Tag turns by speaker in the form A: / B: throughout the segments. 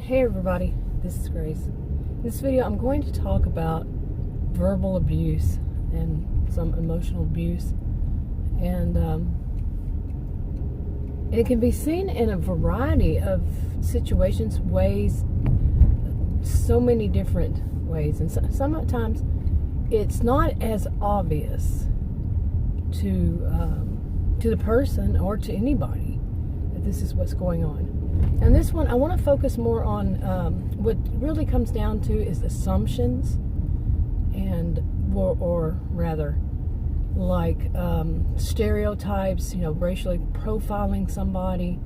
A: Hey everybody, this is Grace. In this video I'm going to talk about verbal abuse and some emotional abuse, and it can be seen in a variety of situations, ways, so many different ways, and sometimes it's not as obvious to the person or to anybody that this is what's going on. And this one, I want to focus more on what really comes down to is assumptions, and or rather, like stereotypes. Racially profiling somebody,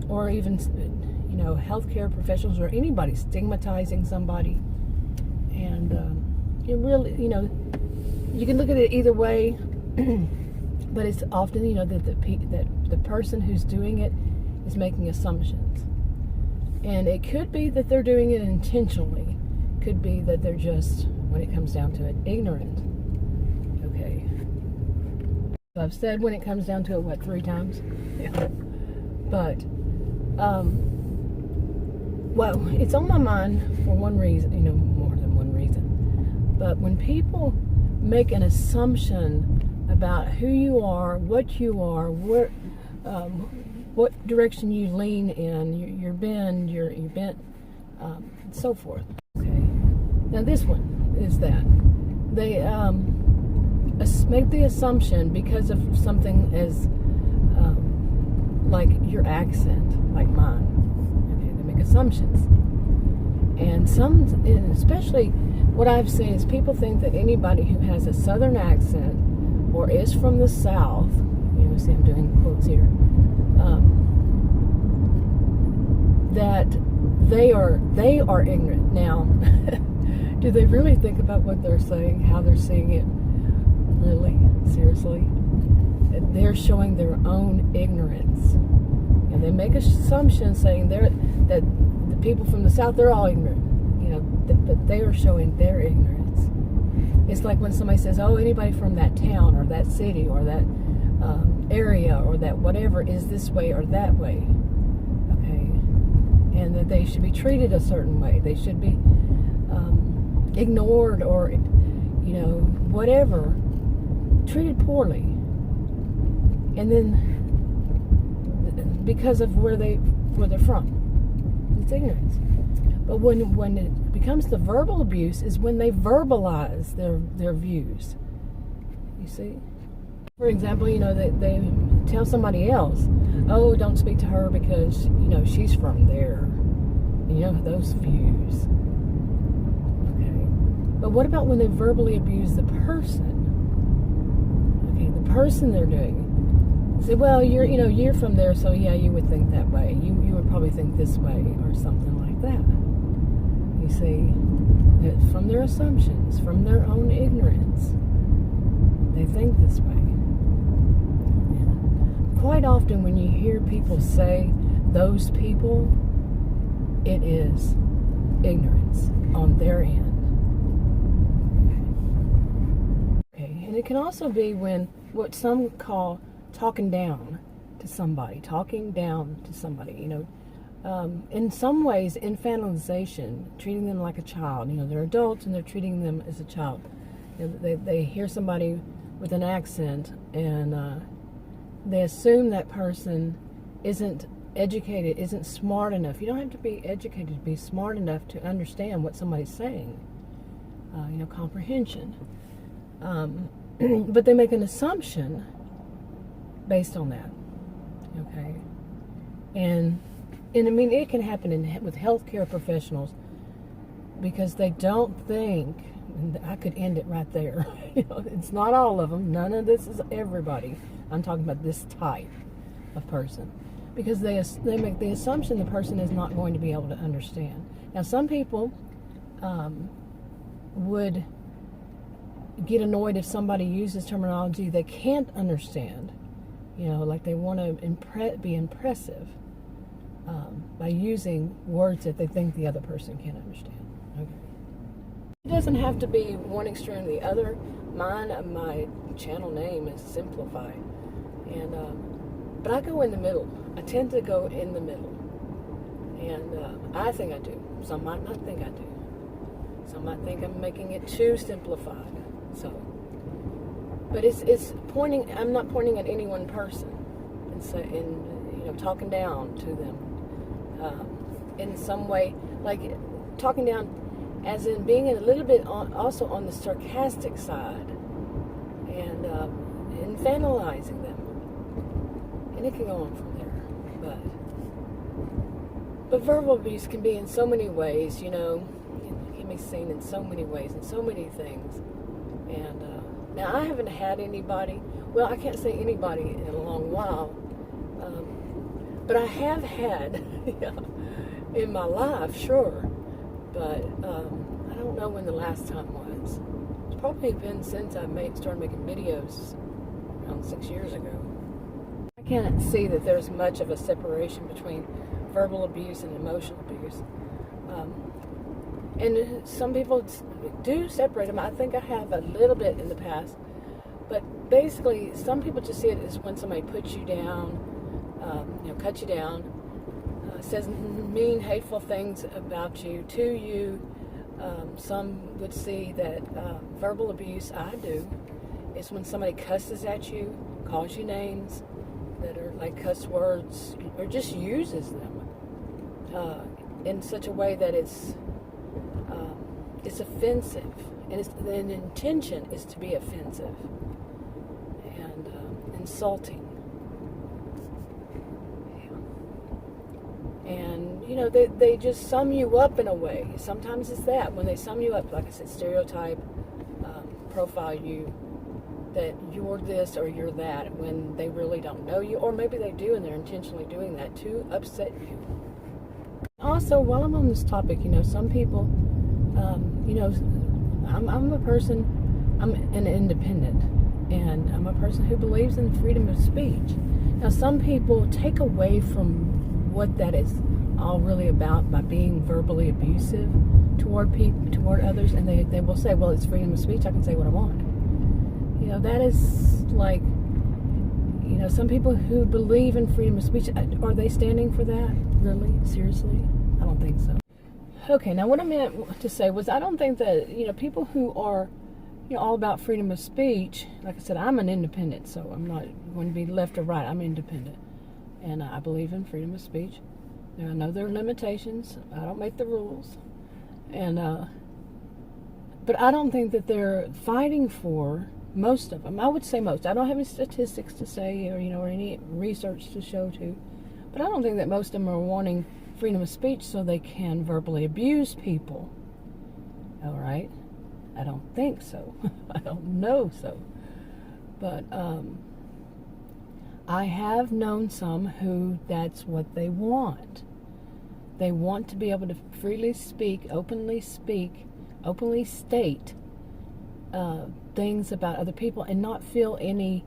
A: or even healthcare professionals or anybody stigmatizing somebody. And it really, you can look at it either way, but it's often that the person who's doing it is making assumptions. And it could be that they're doing it intentionally. Could be that they're just, when it comes down to it, ignorant. Okay. So I've said when it comes down to it, 3 times? Yeah. But, well, it's on my mind for one reason, more than one reason. But when people make an assumption about who you are, what you are, what direction you lean in, your bend, your bent, and so forth. Okay. Now this one is that they make the assumption because of something as like your accent, like mine. Okay, they make assumptions, and especially what I've seen is people think that anybody who has a southern accent or is from the South, see I'm doing quotes here, that they are ignorant. Now, do they really think about what they're saying, how they're saying it? Really? Seriously? They're showing their own ignorance. And they make assumptions saying that the people from the South, they're all ignorant. But they are showing their ignorance. It's like when somebody says, oh, anybody from that town or that city or that area or that whatever is this way or that way. Okay? And that they should be treated a certain way. They should be ignored or, whatever. Treated poorly. And then because of where they're from. It's ignorance. But when it becomes the verbal abuse is when they verbalize their views. You see? For example, they tell somebody else, oh, don't speak to her because, she's from there. Those views. Okay. But what about when they verbally abuse the person? Okay, the person they're doing. Say, well, you're from there, so yeah, you would think that way. You would probably think this way or something like that. You see, from their assumptions, from their own ignorance, they think this way. Quite often when you hear people say those people, it is ignorance on their end. Okay, and it can also be when what some call talking down to somebody. In some ways, infantilization, treating them like a child. They're adults and they're treating them as a child. They hear somebody with an accent and they assume that person isn't educated, isn't smart enough. You don't have to be educated to be smart enough to understand what somebody's saying. Comprehension. But they make an assumption based on that. Okay? And I mean, it can happen with healthcare professionals because they don't think, and I could end it right there. It's not all of them. None of this is everybody. I'm talking about this type of person. Because they make the assumption the person is not going to be able to understand. Now, some people would get annoyed if somebody uses terminology they can't understand. Like they want to be impressive by using words that they think the other person can't understand. Okay. It doesn't have to be one extreme or the other. My channel name is Simplify. And but I go in the middle. I tend to go in the middle. And I think I do. Some might not think I do. Some might think I'm making it too simplified. So, but it's pointing. I'm not pointing at any one person, and talking down to them in some way, like talking down, as in being a little bit also on the sarcastic side, and infantilizing them, and it can go on from there. But verbal abuse can be in so many ways. It can be seen in so many ways, in so many things. And now I haven't had anybody. Well, I can't say anybody in a long while. But I have had in my life, sure. But I don't know when the last time was. It's probably been since I started making videos around 6 years ago. I can't see that there's much of a separation between verbal abuse and emotional abuse. And some people do separate them. I think I have a little bit in the past. But basically, some people just see it as when somebody puts you down, cuts you down, says mean, hateful things about you, to you. Some would see that verbal abuse, I do, is when somebody cusses at you, calls you names that are like cuss words, or just uses them in such a way that it's offensive, and the intention is to be offensive and insulting. And they just sum you up in a way. Sometimes it's that, when they sum you up, like I said, stereotype, profile you, that you're this or you're that, when they really don't know you, or maybe they do and they're intentionally doing that to upset you. Also, while I'm on this topic, some people, I'm a person, I'm an independent, and I'm a person who believes in freedom of speech. Now, some people take away from what that is all really about by being verbally abusive toward people, toward others, and they will say, well, it's freedom of speech, I can say what I want. That is like, some people who believe in freedom of speech, are they standing for that? Really? Seriously? I don't think so. Okay, now what I meant to say was, I don't think that, people who are, all about freedom of speech, like I said, I'm an independent, so I'm not going to be left or right. I'm independent. And I believe in freedom of speech. I know there are limitations. I don't make the rules. And, but I don't think that they're fighting for, most of them, I would say most. I don't have any statistics to say, or any research to show to, but I don't think that most of them are wanting freedom of speech so they can verbally abuse people. All right? I don't think so. I don't know so. But I have known some who that's what they want. They want to be able to freely speak, openly state things about other people and not feel anything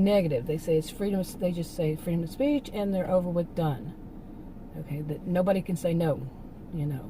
A: negative. They say it's freedom. They just say freedom of speech, and they're over with, done. Okay, that nobody can say no. And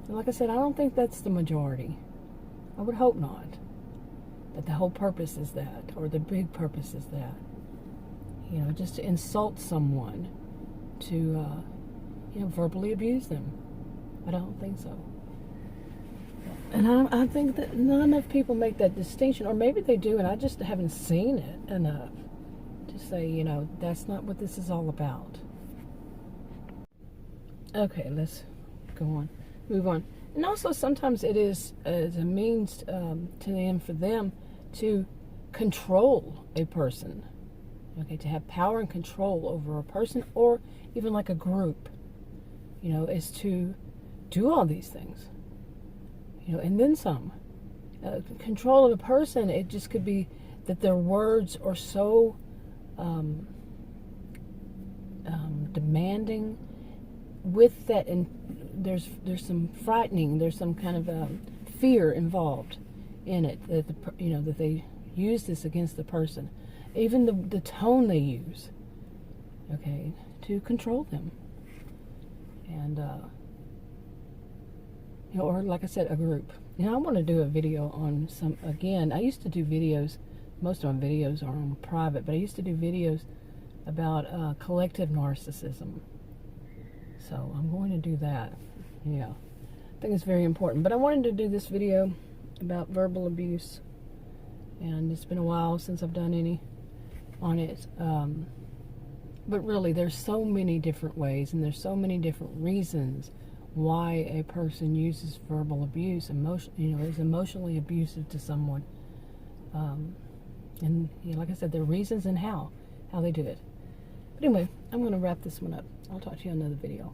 A: like I said, I don't think that's the majority. I would hope not. But the whole purpose is that, or the big purpose is that. Just to insult someone, to verbally abuse them. I don't think so. And I think that not enough people make that distinction, or maybe they do, and I just haven't seen it enough to say, that's not what this is all about. Okay, let's go on, move on. And also, sometimes it is as a means for them to control a person, okay, to have power and control over a person, or even like a group, is to do all these things. And then some. Control of a person, it just could be that their words are so demanding, with that, and there's some frightening, there's some kind of fear involved in it, that that they use this against the person, even the tone they use, okay, to control them. And or like I said, a group. I want to do a video on some, again, I used to do videos, most of my videos are on private, but I used to do videos about collective narcissism. So I'm going to do that. Yeah, I think it's very important. But I wanted to do this video about verbal abuse, and it's been a while since I've done any on it. But really, there's so many different ways, and there's so many different reasons why a person uses verbal abuse, is emotionally abusive to someone. And like I said, there are reasons and how they do it. But anyway, I'm going to wrap this one up. I'll talk to you in another video.